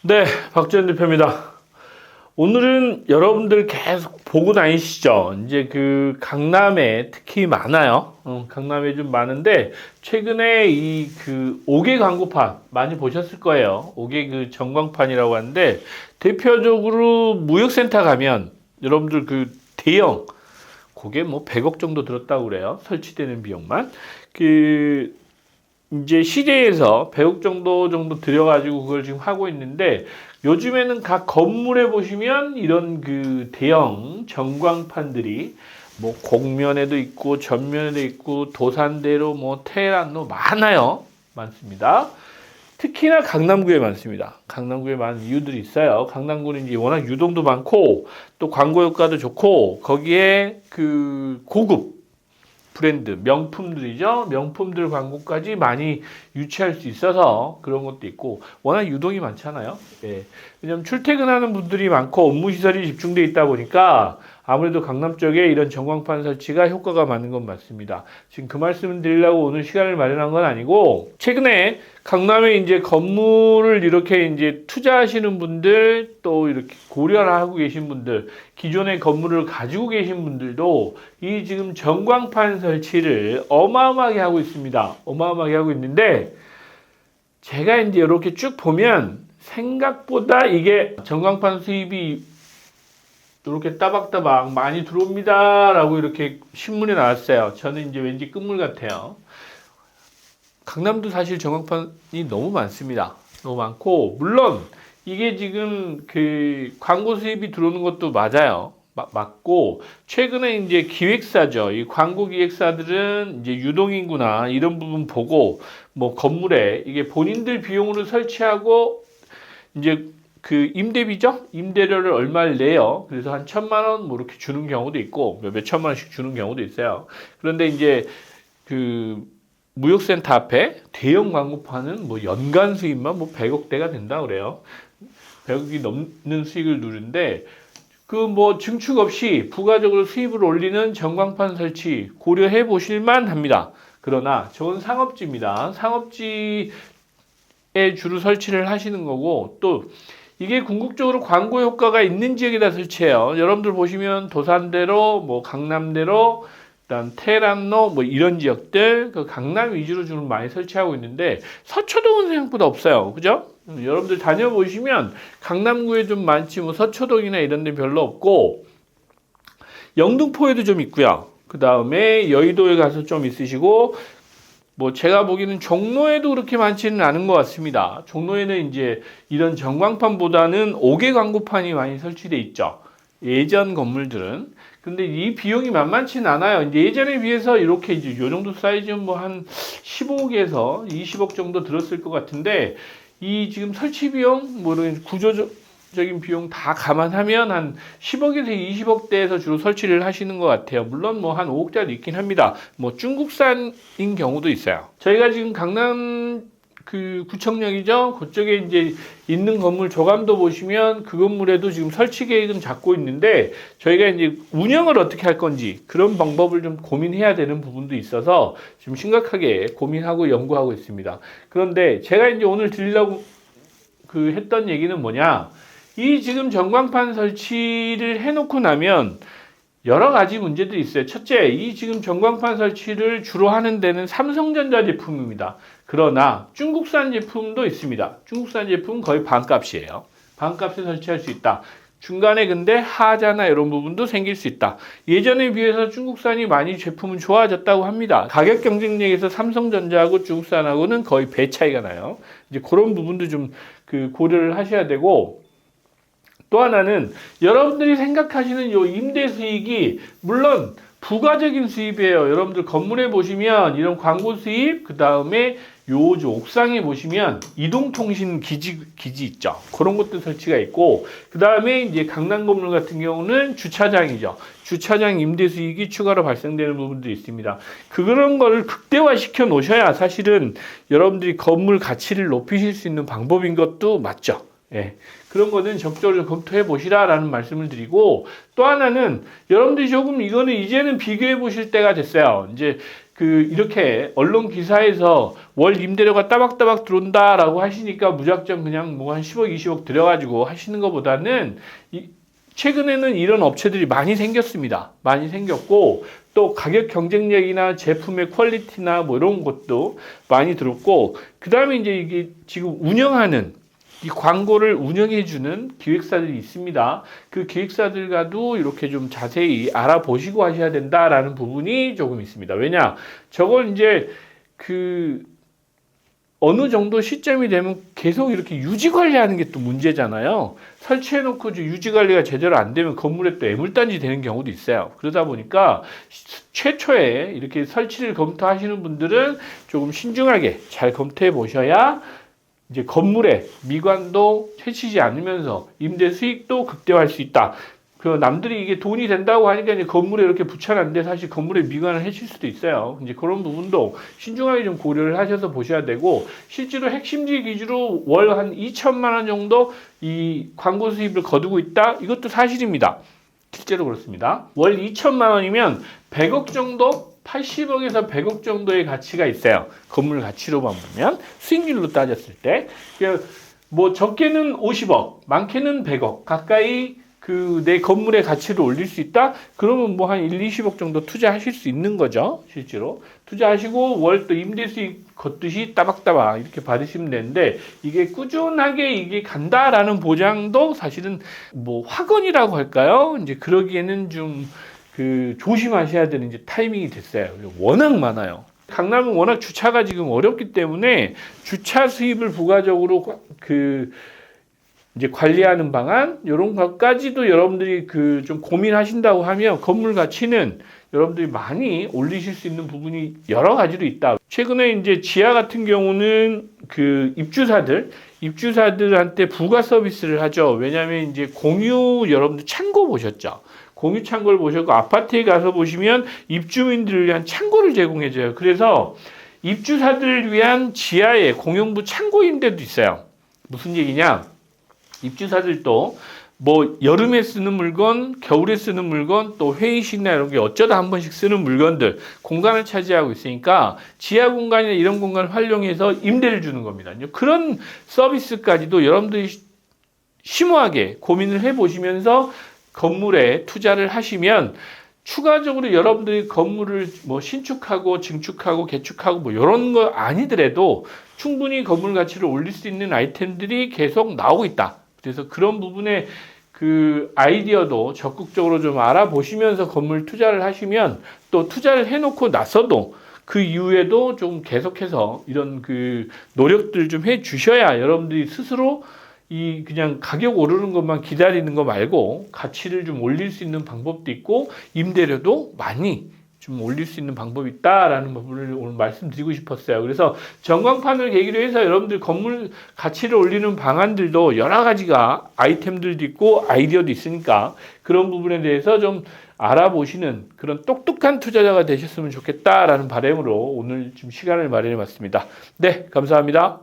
네, 박지현 대표입니다. 오늘은 여러분들 계속 보고 다니시죠? 이제 그 강남에 특히 많아요. 강남에 좀 많은데 최근에 이 그 5개 광고판 많이 보셨을 거예요. 5개 그 전광판이라고 하는데 대표적으로 무역센터 가면 여러분들 그 대형 그게 뭐 100억 정도 들었다고 그래요. 설치되는 비용만. 그 이제 시대에서 100억 정도 들여가지고 그걸 지금 하고 있는데 요즘에는 각 건물에 보시면 이런 그 대형 전광판들이 뭐 곡면에도 있고 전면에도 있고 도산대로 뭐 테헤란로 많아요. 많습니다. 특히나 강남구에 많습니다. 강남구에 많은 이유들이 있어요. 강남구는 이제 워낙 유동도 많고 또 광고 효과도 좋고 거기에 그 고급 브랜드, 명품들이죠. 명품들 광고까지 많이 유치할 수 있어서 그런 것도 있고, 워낙 유동이 많잖아요. 예. 왜냐면 출퇴근하는 분들이 많고 업무시설이 집중돼 있다 보니까 아무래도 강남 쪽에 이런 전광판 설치가 효과가 많은 건 맞습니다. 지금 그 말씀을 드리려고 오늘 시간을 마련한 건 아니고, 최근에 강남에 이제 건물을 이렇게 이제 투자하시는 분들, 또 이렇게 고려를 하고 계신 분들, 기존의 건물을 가지고 계신 분들도 이 지금 전광판 설치를 어마어마하게 하고 있습니다. 어마어마하게 하고 있는데, 제가 이제 이렇게 쭉 보면 생각보다 이게 전광판 수입이 이렇게 따박따박 많이 들어옵니다라고 이렇게 신문에 나왔어요. 저는 이제 왠지 끝물 같아요. 강남도 사실 전광판이 너무 많습니다. 너무 많고 물론 이게 지금 그 광고 수입이 들어오는 것도 맞아요. 맞고 최근에 이제 기획사죠. 이 광고 기획사들은 이제 유동인구나 이런 부분 보고 뭐 건물에 이게 본인들 비용으로 설치하고 이제 그 임대비죠? 임대료를 얼마를 내요. 그래서 한 1,000만 원 뭐 이렇게 주는 경우도 있고 몇 천만 원씩 주는 경우도 있어요. 그런데 이제 그 무역센터 앞에 대형 광고판은 뭐 연간 수입만 뭐 100억대가 된다 그래요. 100억이 넘는 수익을 누리는데 그 뭐 증축 없이 부가적으로 수입을 올리는 전광판 설치 고려해 보실만 합니다. 그러나 저건 상업지입니다. 상업지에 주로 설치를 하시는 거고 또 이게 궁극적으로 광고 효과가 있는 지역에다 설치해요. 여러분들 보시면 도산대로, 뭐 강남대로, 그다음 테헤란로 뭐 이런 지역들 그 강남 위주로 주로 많이 설치하고 있는데 서초동은 생각보다 없어요. 그죠? 여러분들 다녀보시면 강남구에 좀 많지 뭐 서초동이나 이런 데 별로 없고 영등포에도 좀 있고요. 그 다음에 여의도에 가서 좀 있으시고 뭐 제가 보기에는 종로에도 그렇게 많지는 않은 것 같습니다. 종로에는 이제 이런 전광판보다는 5개 광고판이 많이 설치돼 있죠. 예전 건물들은. 근데 이 비용이 만만치는 않아요. 이제 예전에 비해서 이렇게 이제 요 정도 사이즈는 뭐 한 15억에서 20억 정도 들었을 것 같은데 이 지금 설치 비용, 뭐 이런 구조적인 비용 다 감안하면 한 10억에서 20억대에서 주로 설치를 하시는 것 같아요. 물론 뭐 한 5억짜리 있긴 합니다. 뭐 중국산인 경우도 있어요. 저희가 지금 강남 그 구청역이죠. 그쪽에 이제 있는 건물 조감도 보시면 그 건물에도 지금 설치 계획은 잡고 있는데 저희가 이제 운영을 어떻게 할 건지 그런 방법을 좀 고민해야 되는 부분도 있어서 지금 심각하게 고민하고 연구하고 있습니다. 그런데 제가 이제 오늘 드리려고 그 했던 얘기는 뭐냐? 이 지금 전광판 설치를 해놓고 나면 여러 가지 문제들이 있어요. 첫째, 이 지금 전광판 설치를 주로 하는 데는 삼성전자 제품입니다. 그러나 중국산 제품도 있습니다. 중국산 제품은 거의 반값이에요. 반값에 설치할 수 있다. 중간에 근데 하자나 이런 부분도 생길 수 있다. 예전에 비해서 중국산이 많이 제품은 좋아졌다고 합니다. 가격 경쟁력에서 삼성전자하고 중국산하고는 거의 배 차이가 나요. 이제 그런 부분도 좀 그 고려를 하셔야 되고 또 하나는 여러분들이 생각하시는 요 임대 수익이 물론 부가적인 수입이에요. 여러분들 건물에 보시면 이런 광고 수입, 그 다음에 요 옥상에 보시면 이동통신 기지 있죠. 그런 것도 설치가 있고, 그 다음에 이제 강남 건물 같은 경우는 주차장이죠. 주차장 임대 수익이 추가로 발생되는 부분도 있습니다. 그런 거를 극대화 시켜 놓으셔야 사실은 여러분들이 건물 가치를 높이실 수 있는 방법인 것도 맞죠. 예. 그런 거는 적극적으로 검토해 보시라라는 말씀을 드리고 또 하나는 여러분들이 조금 이거는 이제는 비교해 보실 때가 됐어요. 이제 이렇게 언론 기사에서 월 임대료가 따박따박 들어온다라고 하시니까 무작정 그냥 뭐 한 10억, 20억 들여가지고 하시는 것보다는 최근에는 이런 업체들이 많이 생겼습니다. 많이 생겼고 또 가격 경쟁력이나 제품의 퀄리티나 뭐 이런 것도 많이 들었고 그 다음에 이제 이게 지금 운영하는 이 광고를 운영해주는 기획사들이 있습니다. 그 기획사들과도 이렇게 좀 자세히 알아보시고 하셔야 된다라는 부분이 조금 있습니다. 왜냐? 저걸 이제 어느 정도 시점이 되면 계속 이렇게 유지 관리하는 게 또 문제잖아요. 설치해놓고 유지 관리가 제대로 안 되면 건물에 또 애물단지 되는 경우도 있어요. 그러다 보니까 최초에 이렇게 설치를 검토하시는 분들은 조금 신중하게 잘 검토해 보셔야 이제 건물의 미관도 해치지 않으면서 임대 수익도 극대화할 수 있다. 남들이 이게 돈이 된다고 하니까 이제 건물에 이렇게 붙여놨는데 사실 건물의 미관을 해칠 수도 있어요. 이제 그런 부분도 신중하게 좀 고려를 하셔서 보셔야 되고, 실제로 핵심지 기준으로 월 한 2천만 원 정도 이 광고 수입을 거두고 있다. 이것도 사실입니다. 실제로 그렇습니다. 월 2천만 원이면 100억 정도? 80억에서 100억 정도의 가치가 있어요. 건물 가치로만 보면 수익률로 따졌을 때 뭐 적게는 50억, 많게는 100억 가까이 내 건물의 가치를 올릴 수 있다? 그러면 뭐 한 1, 20억 정도 투자하실 수 있는 거죠. 실제로. 투자하시고 월 또 임대 수익 걷듯이 따박따박 이렇게 받으시면 되는데, 이게 꾸준하게 이게 간다라는 보장도 사실은 뭐 확언이라고 할까요? 이제 그러기에는 좀 조심하셔야 되는 이제 타이밍이 됐어요. 워낙 많아요. 강남은 워낙 주차가 지금 어렵기 때문에 주차 수입을 부가적으로 이제 관리하는 방안, 이런 것까지도 여러분들이 좀 고민하신다고 하면 건물 가치는 여러분들이 많이 올리실 수 있는 부분이 여러 가지로 있다. 최근에 이제 지하 같은 경우는 입주사들한테 부가 서비스를 하죠. 왜냐하면 이제 공유 여러분들 창고 보셨죠? 공유 창고를 보셨고 아파트에 가서 보시면 입주민들을 위한 창고를 제공해줘요. 그래서 입주사들을 위한 지하에 공용부 창고인 데도 있어요. 무슨 얘기냐? 입주사들도 뭐 여름에 쓰는 물건, 겨울에 쓰는 물건, 또 회의실이나 이런 게 어쩌다 한 번씩 쓰는 물건들 공간을 차지하고 있으니까 지하 공간이나 이런 공간을 활용해서 임대를 주는 겁니다. 그런 서비스까지도 여러분들이 심오하게 고민을 해보시면서 건물에 투자를 하시면 추가적으로 여러분들이 건물을 뭐 신축하고 증축하고 개축하고 뭐 이런 거 아니더라도 충분히 건물 가치를 올릴 수 있는 아이템들이 계속 나오고 있다. 그래서 그런 부분에 아이디어도 적극적으로 좀 알아보시면서 건물 투자를 하시면, 또 투자를 해놓고 나서도 그 이후에도 좀 계속해서 이런 노력들 좀 해 주셔야 여러분들이 스스로 그냥 가격 오르는 것만 기다리는 거 말고 가치를 좀 올릴 수 있는 방법도 있고 임대료도 많이 좀 올릴 수 있는 방법이 있다라는 부분을 오늘 말씀드리고 싶었어요. 그래서 전광판을 계기로 해서 여러분들 건물 가치를 올리는 방안들도 여러 가지가 아이템들도 있고 아이디어도 있으니까 그런 부분에 대해서 좀 알아보시는 그런 똑똑한 투자자가 되셨으면 좋겠다라는 바람으로 오늘 좀 시간을 마련해 봤습니다. 네, 감사합니다.